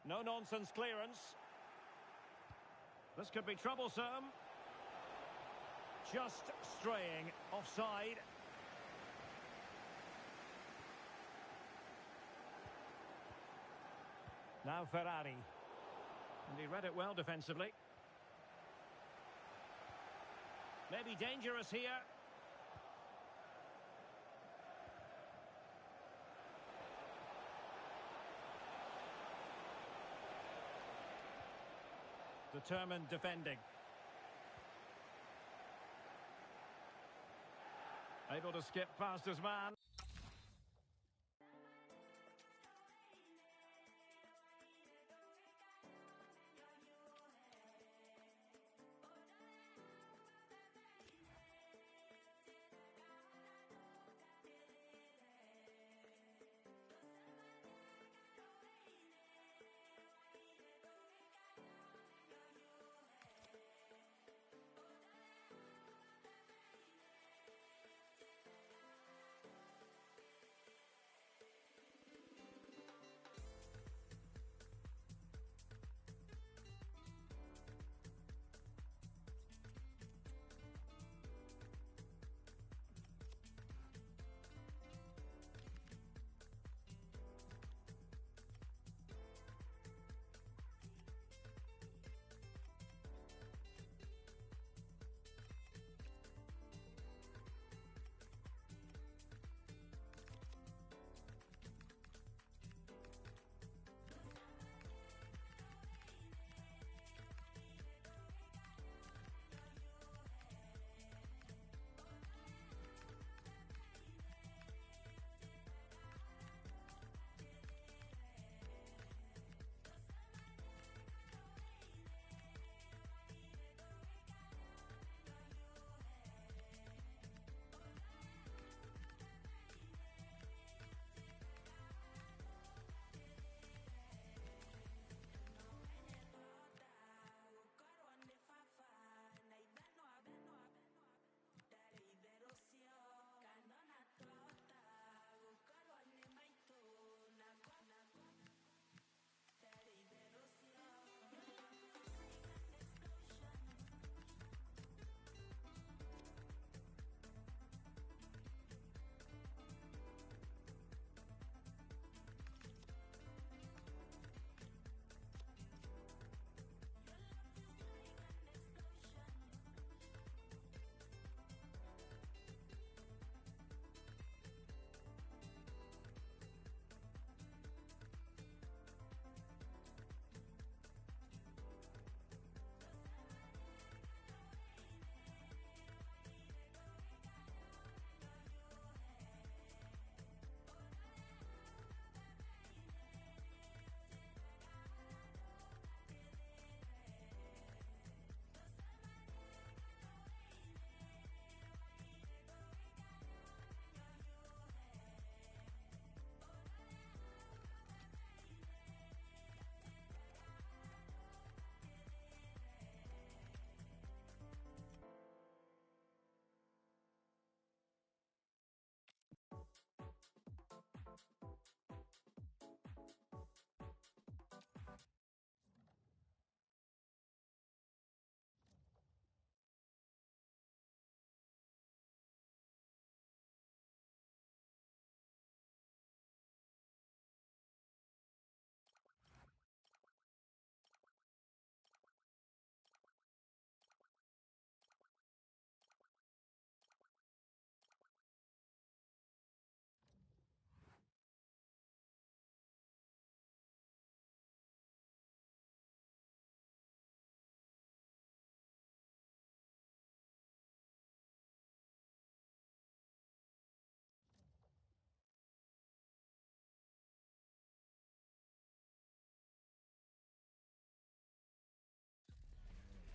No-nonsense clearance. This could be troublesome. Just straying offside. Now Ferrari. And he read it well defensively. Maybe dangerous here. Determined defending. Able to skip past his man.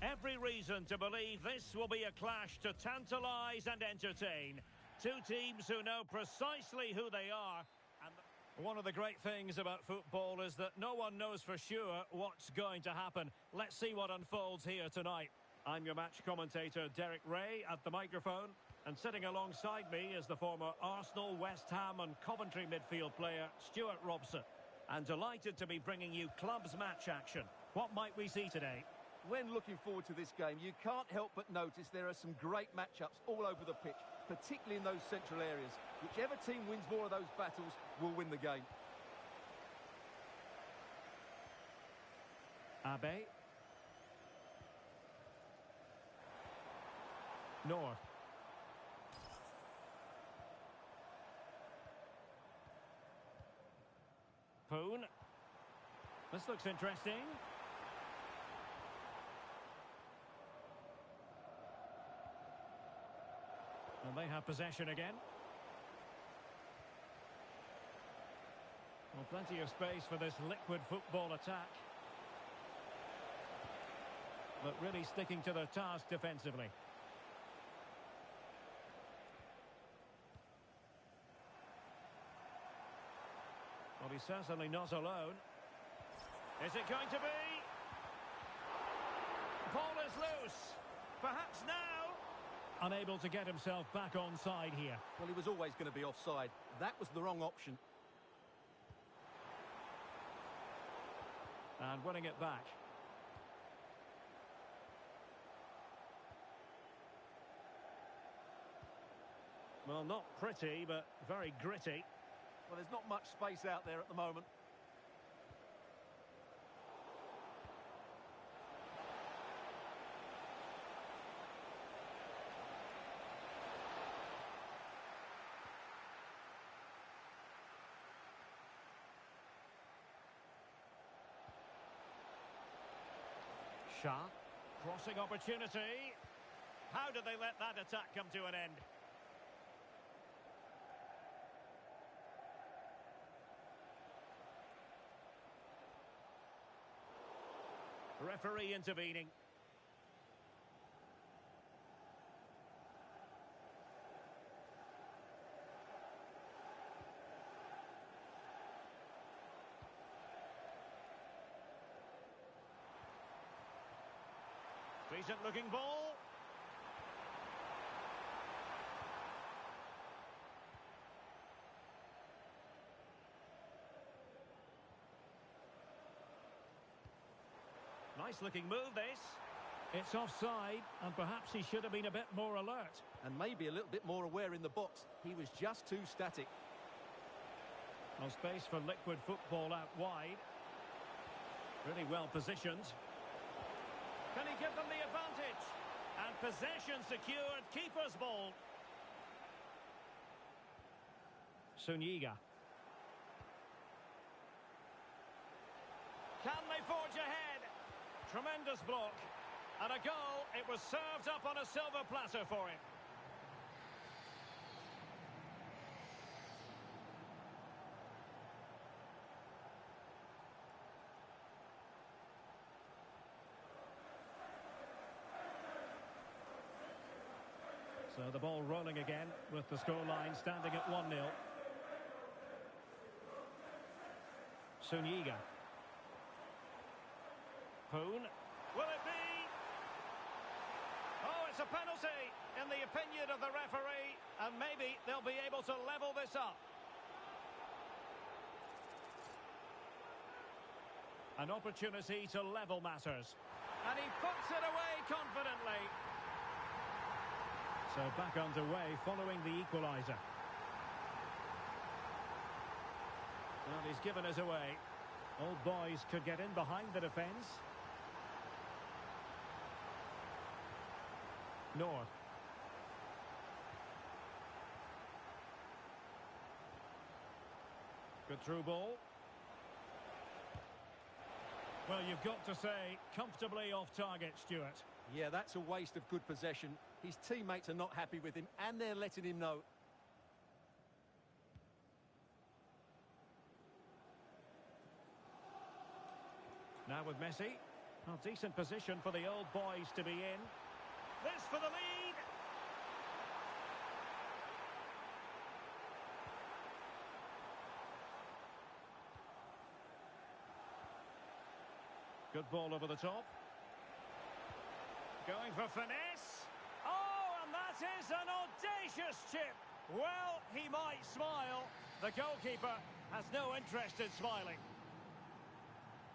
Every reason to believe this will be a clash to tantalise and entertain. Two teams who know precisely who they are. And one of the great things about football is that no one knows for sure what's going to happen. Let's see what unfolds here tonight. I'm your match commentator, Derek Ray, at the microphone. And sitting alongside me is the former Arsenal, West Ham and Coventry midfield player, Stuart Robson. And delighted to be bringing you clubs match action. What might we see today? When looking forward to this game, you can't help but notice there are some great matchups all over the pitch, particularly in those central areas. Whichever team wins more of those battles will win the game. Abe. North. Poon. This looks interesting. And they have possession again. Well, plenty of space for this liquid football attack. But really sticking to their task defensively. Well, he's certainly not alone. Is it going to be? Ball is loose. Perhaps now. Unable to get himself back onside here. Well, he was always going to be offside. That was the wrong option. And winning it back. Well, not pretty, but very gritty. Well, there's not much space out there at the moment. Shah. Crossing opportunity. How did they let that attack come to an end? Referee intervening. Decent looking ball. Nice looking move this. It's offside and perhaps he should have been a bit more alert. And maybe a little bit more aware in the box. He was just too static. No space for liquid football out wide. Really well positioned. Can he give them the advantage? And possession secured. Keeper's ball. Sunyiga. Can they forge ahead? Tremendous block. And a goal. It was served up on a silver platter for him. So the ball rolling again with the scoreline standing at 1-0. Sunyiga. Poon. Will it be? Oh, it's a penalty in the opinion of the referee, and maybe they'll be able to level this up. An opportunity to level matters. And he puts it away confidently. So back underway following the equaliser. Well, he's given us away. Old boys could get in behind the defence. North. Good through ball. Well, you've got to say, comfortably off target, Stuart. Yeah, that's a waste of good possession. His teammates are not happy with him, and they're letting him know. Now with Messi. Oh, decent position for the old boys to be in. This for the lead. Good ball over the top. Going for finesse. Oh, and that is an audacious chip. Well, he might smile. The goalkeeper has no interest in smiling.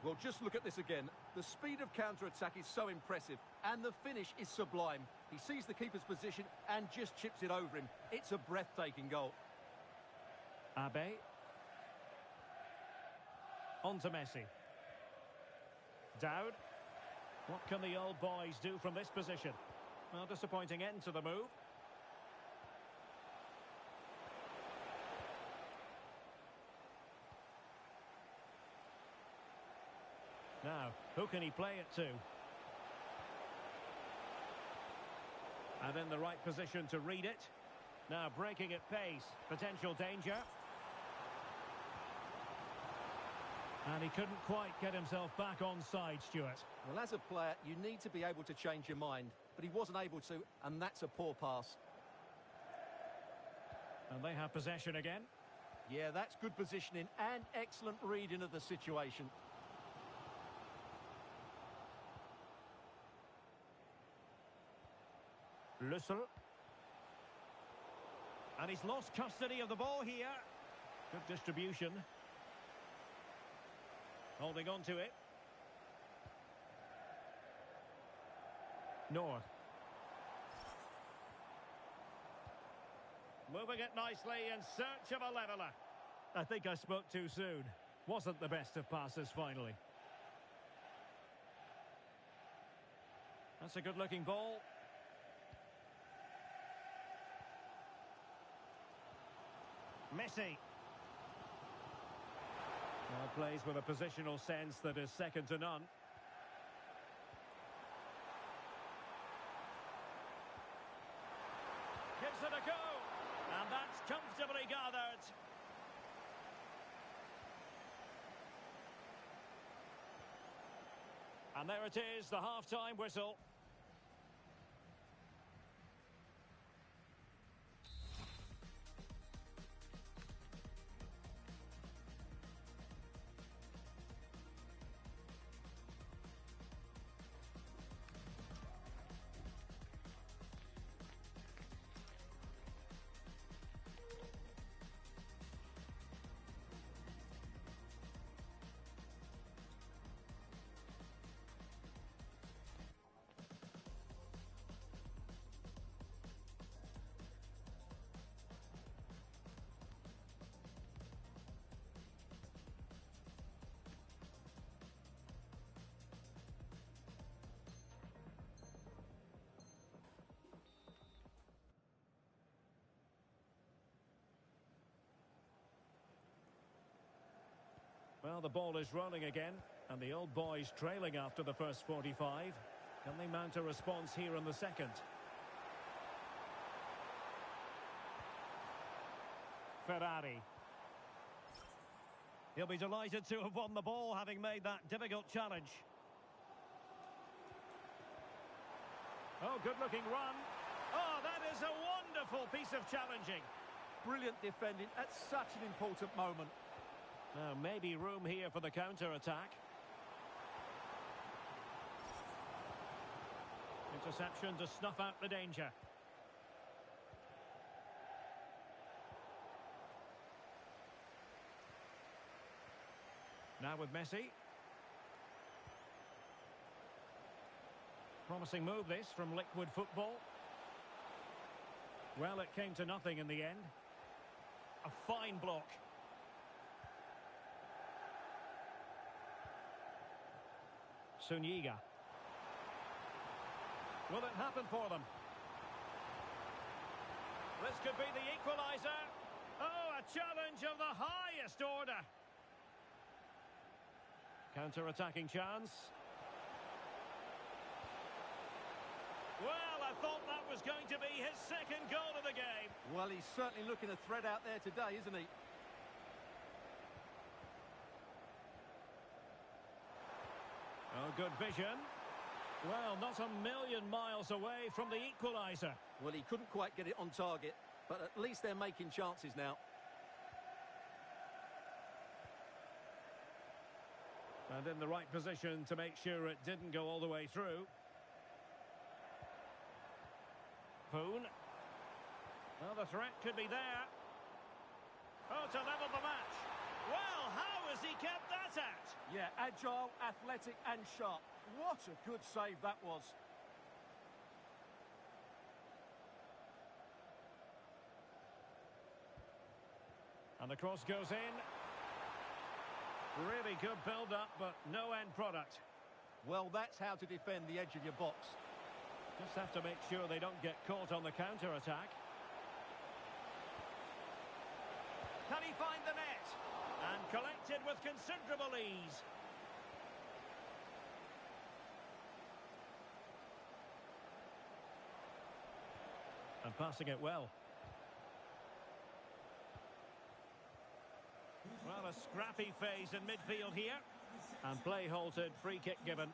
Well, just look at this again. The speed of counter-attack is so impressive, and the finish is sublime. He sees the keeper's position and just chips it over him. It's a breathtaking goal. Abe. On to Messi. Dowd. What can the old boys do from this position? Well, disappointing end to the move. Now, who can he play it to? And in the right position to read it. Now breaking at pace. Potential danger. And he couldn't quite get himself back on side, Stuart. Well, as a player, you need to be able to change your mind. But he wasn't able to, and that's a poor pass. And they have possession again. Yeah, that's good positioning and excellent reading of the situation. Lussel. And he's lost custody of the ball here. Good distribution. Holding on to it. North. Moving it nicely in search of a leveller. I think I spoke too soon. Wasn't the best of passes finally. That's a good-looking ball. Messi. Well, plays with a positional sense that is second to none. Gives it a go. And that's comfortably gathered. And there it is, the half-time whistle. Well, the ball is rolling again, and the old boys trailing after the first 45. Can they mount a response here in the second? Ferrari. He'll be delighted to have won the ball, having made that difficult challenge. Oh, good-looking run. Oh, that is a wonderful piece of challenging. Brilliant defending at such an important moment. Now, maybe room here for the counter-attack. Interception to snuff out the danger. Now with Messi. Promising move this from Liquid Football. Well, it came to nothing in the end. A fine block. Sunyiga. Will it happen for them? This could be the equaliser. Oh, a challenge of the highest order. Counter-attacking chance. Well, I thought that was going to be his second goal of the game. Well, he's certainly looking a threat out there today, isn't he? Oh, good vision. Well, not a million miles away from the equaliser. Well, he couldn't quite get it on target, but at least they're making chances now. And in the right position to make sure it didn't go all the way through. Poon. Well, the threat could be there. Oh, to level the match. Well, how has he kept that at? Yeah, agile, athletic and sharp. What a good save that was. And the cross goes in. Really good build-up, but no end product. Well, that's how to defend the edge of your box. Just have to make sure they don't get caught on the counter-attack. Can he find the net? And collected with considerable ease. And passing it well. Well, a scrappy phase in midfield here. And play halted, free kick given.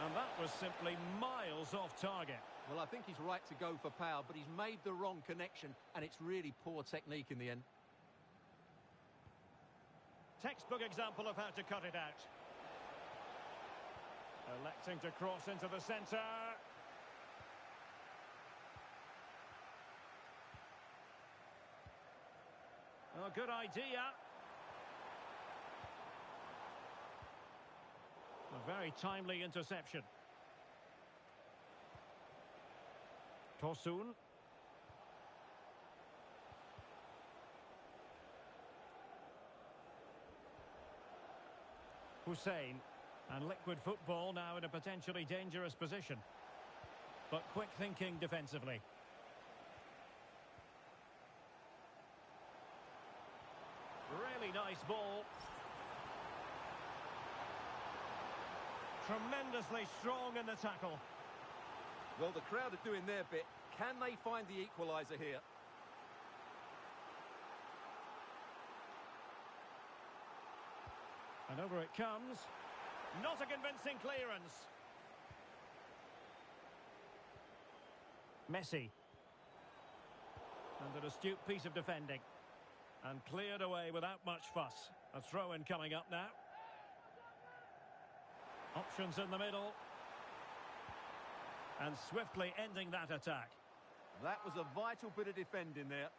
And that was simply miles off target. Well, I think he's right to go for power, but he's made the wrong connection, and it's really poor technique in the end. Textbook example of how to cut it out. Electing to cross into the centre. Oh, good idea. A very timely interception. Tosun. Hussein. And Liquid Football now in a potentially dangerous position. But quick thinking defensively. Really nice ball. Tremendously strong in the tackle. Well, the crowd are doing their bit. Can they find the equaliser here? And over it comes. Not a convincing clearance. Messi. And an astute piece of defending. And cleared away without much fuss. A throw-in coming up now. Options in the middle. And swiftly ending that attack. That was a vital bit of defending there.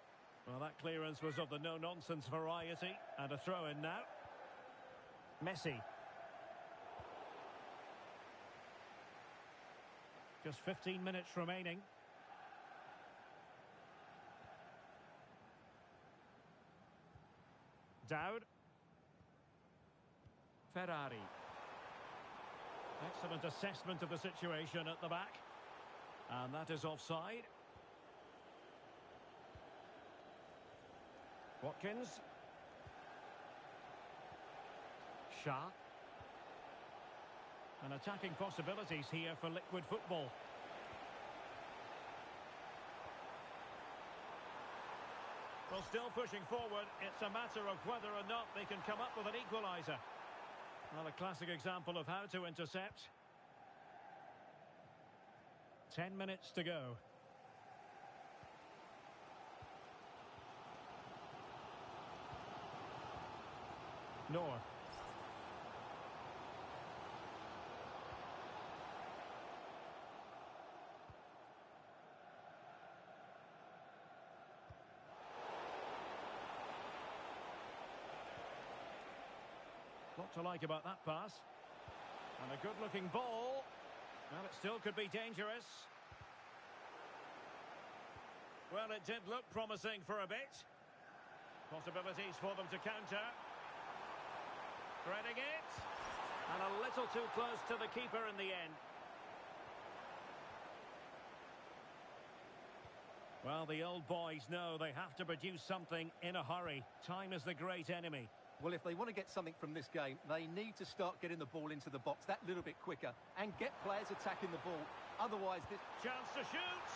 Well, that clearance was of the no-nonsense variety. And a throw-in now. Messi. Just 15 minutes remaining. Dowd. Ferrari. Excellent assessment of the situation at the back. And that is offside. Watkins. Shah. And attacking possibilities here for Liquid Football. Well, still pushing forward. It's a matter of whether or not they can come up with an equaliser. Well, a classic example of how to intercept. 10 minutes to go. North. What to like about that pass. And a good-looking ball. Well, it still could be dangerous. Well, it did look promising for a bit. Possibilities for them to counter. Threading it. And a little too close to the keeper in the end. Well, the old boys know they have to produce something in a hurry. Time is the great enemy. Well, if they want to get something from this game, they need to start getting the ball into the box that little bit quicker and get players attacking the ball. Otherwise, this... Chance to shoot.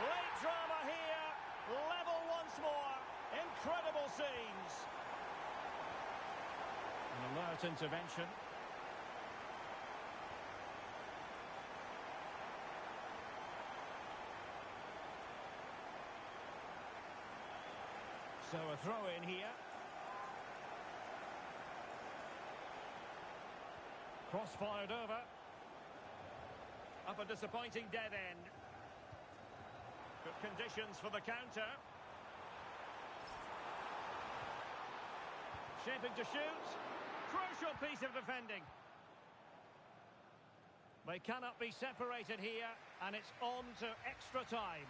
Late drama here. Level once more. Incredible scenes. An alert intervention. So a throw in here. Cross fired over. Up a disappointing dead end. Good conditions for the counter. Shaping to shoot. Crucial piece of defending. They cannot be separated here, and it's on to extra time.